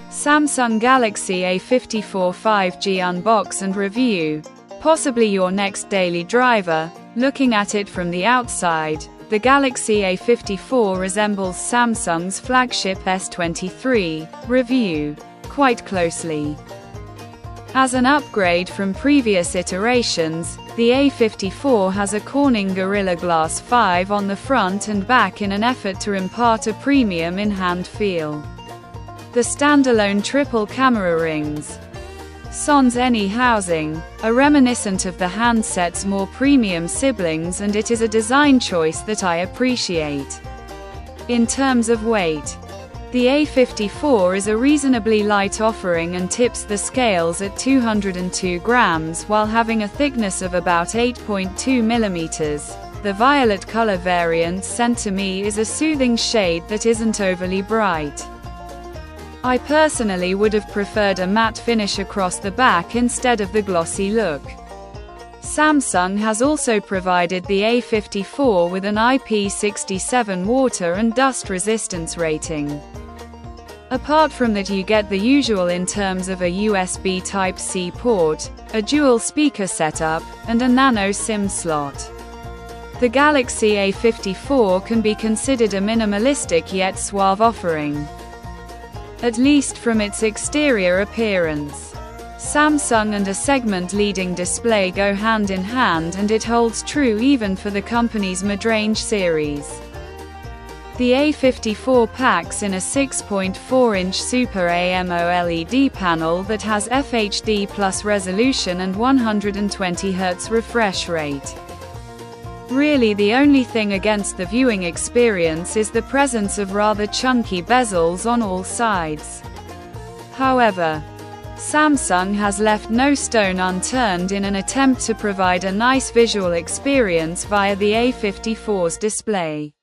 Samsung Galaxy A54 5G unbox and review. Possibly your next daily driver. Looking at it from the outside, the Galaxy A54 resembles Samsung's flagship S23. Review. Quite closely. As an upgrade from previous iterations, the A54 has a Corning Gorilla Glass 5 on the front and back in an effort to impart a premium in-hand feel. The standalone triple camera rings. Sans any housing, are reminiscent of the handset's more premium siblings, and it is a design choice that I appreciate. In terms of weight, the A54 is a reasonably light offering and tips the scales at 202 grams while having a thickness of about 8.2 mm. The violet color variant sent to me is a soothing shade that isn't overly bright. I personally would have preferred a matte finish across the back instead of the glossy look. Samsung has also provided the A54 with an IP67 water and dust resistance rating. Apart from that, you get the usual in terms of a USB Type-C port, a dual speaker setup, and a nano SIM slot. The Galaxy A54 can be considered a minimalistic yet suave offering, at least from its exterior appearance. Samsung and a segment-leading display go hand in hand, and it holds true even for the company's mid-range series. The A54 packs in a 6.4-inch Super AMOLED panel that has FHD Plus resolution and 120Hz refresh rate. Really, the only thing against the viewing experience is the presence of rather chunky bezels on all sides. However, Samsung has left no stone unturned in an attempt to provide a nice visual experience via the A54's display.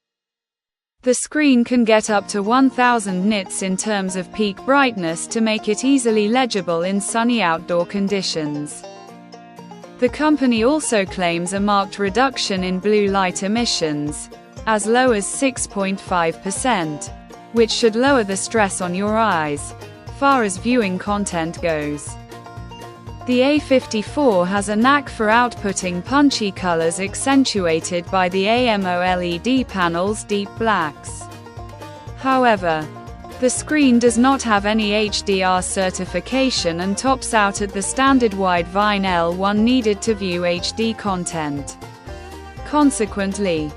The screen can get up to 1000 nits in terms of peak brightness to make it easily legible in sunny outdoor conditions. The company also claims a marked reduction in blue light emissions, as low as 6.5%, which should lower the stress on your eyes, far as viewing content goes. The A54 has a knack for outputting punchy colors accentuated by the AMOLED panel's deep blacks. However, the screen does not have any HDR certification and tops out at the standard wide Vine L1 needed to view HD content. Consequently,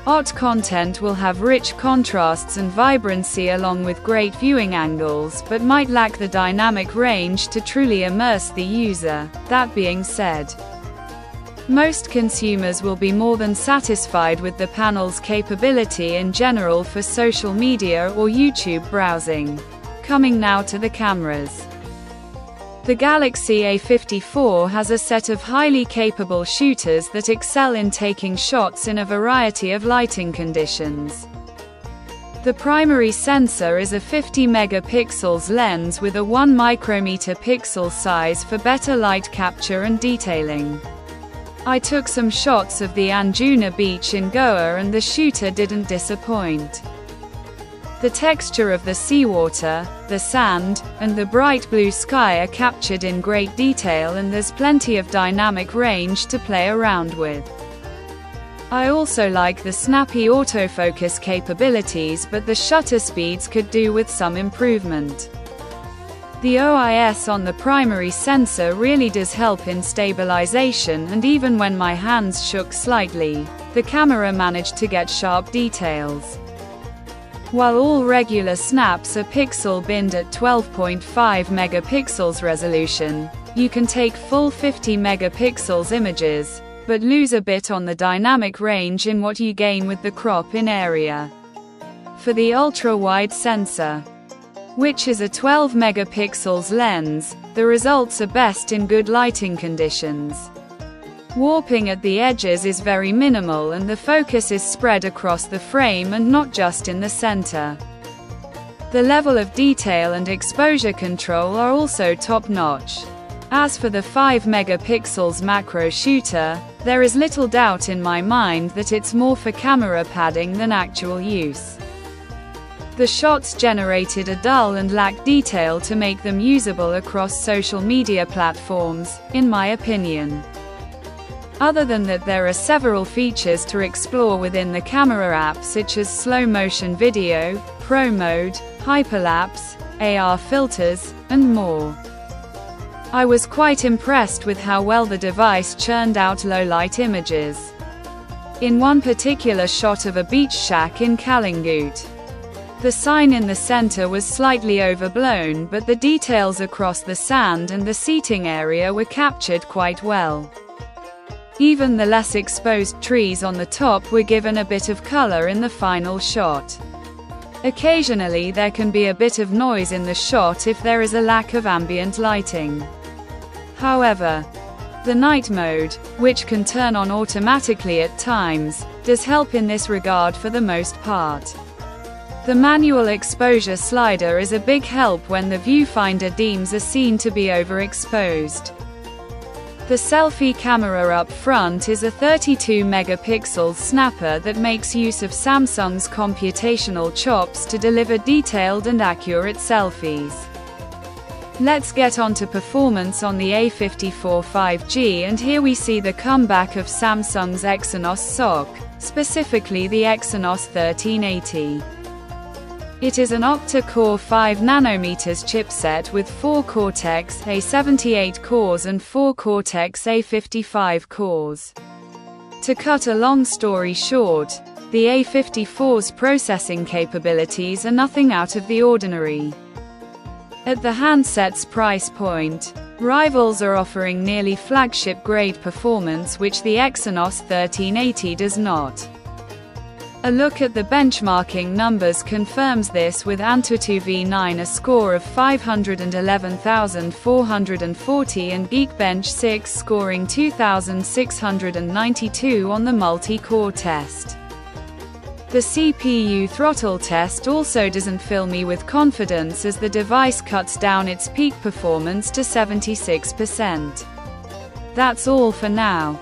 OTT content will have rich contrasts and vibrancy along with great viewing angles, but might lack the dynamic range to truly immerse the user. That being said, most consumers will be more than satisfied with the panel's capability in general for social media or YouTube browsing. Coming now to the cameras. The Galaxy A54 has a set of highly capable shooters that excel in taking shots in a variety of lighting conditions. The primary sensor is a 50 megapixels lens with a 1 micrometer pixel size for better light capture and detailing. I took some shots of the Anjuna beach in Goa and the shooter didn't disappoint. The texture of the seawater, the sand, and the bright blue sky are captured in great detail, and there's plenty of dynamic range to play around with. I also like the snappy autofocus capabilities, but the shutter speeds could do with some improvement. The OIS on the primary sensor really does help in stabilization, and even when my hands shook slightly, the camera managed to get sharp details. While all regular snaps are pixel binned at 12.5 megapixels resolution, you can take full 50 megapixels images, but lose a bit on the dynamic range in what you gain with the crop in area. For the ultra-wide sensor, which is a 12 megapixels lens, the results are best in good lighting conditions. Warping at the edges is very minimal, and the focus is spread across the frame and not just in the center. The level of detail and exposure control are also top-notch. As for the 5 megapixels macro shooter, there is little doubt in my mind that it's more for camera padding than actual use. The shots generated are dull and lack detail to make them usable across social media platforms, in my opinion. Other than that, there are several features to explore within the camera app, such as slow motion video, pro mode, hyperlapse, AR filters, and more. I was quite impressed with how well the device churned out low-light images. In one particular shot of a beach shack in Kalingut, the sign in the center was slightly overblown, but the details across the sand and the seating area were captured quite well. Even the less exposed trees on the top were given a bit of color in the final shot. Occasionally there can be a bit of noise in the shot if there is a lack of ambient lighting. However, the night mode, which can turn on automatically at times, does help in this regard for the most part. The manual exposure slider is a big help when the viewfinder deems a scene to be overexposed. The selfie camera up front is a 32 megapixel snapper that makes use of Samsung's computational chops to deliver detailed and accurate selfies. Let's get on to performance on the A54 5G, and here we see the comeback of Samsung's Exynos SoC, specifically the Exynos 1380. It is an octa-core 5nm chipset with 4 Cortex-A78 cores and 4 Cortex-A55 cores. To cut a long story short, the A54's processing capabilities are nothing out of the ordinary. At the handset's price point, rivals are offering nearly flagship-grade performance, which the Exynos 1380 does not. A look at the benchmarking numbers confirms this, with Antutu V9 a score of 511,440 and Geekbench 6 scoring 2,692 on the multi-core test. The CPU throttle test also doesn't fill me with confidence, as the device cuts down its peak performance to 76%. That's all for now.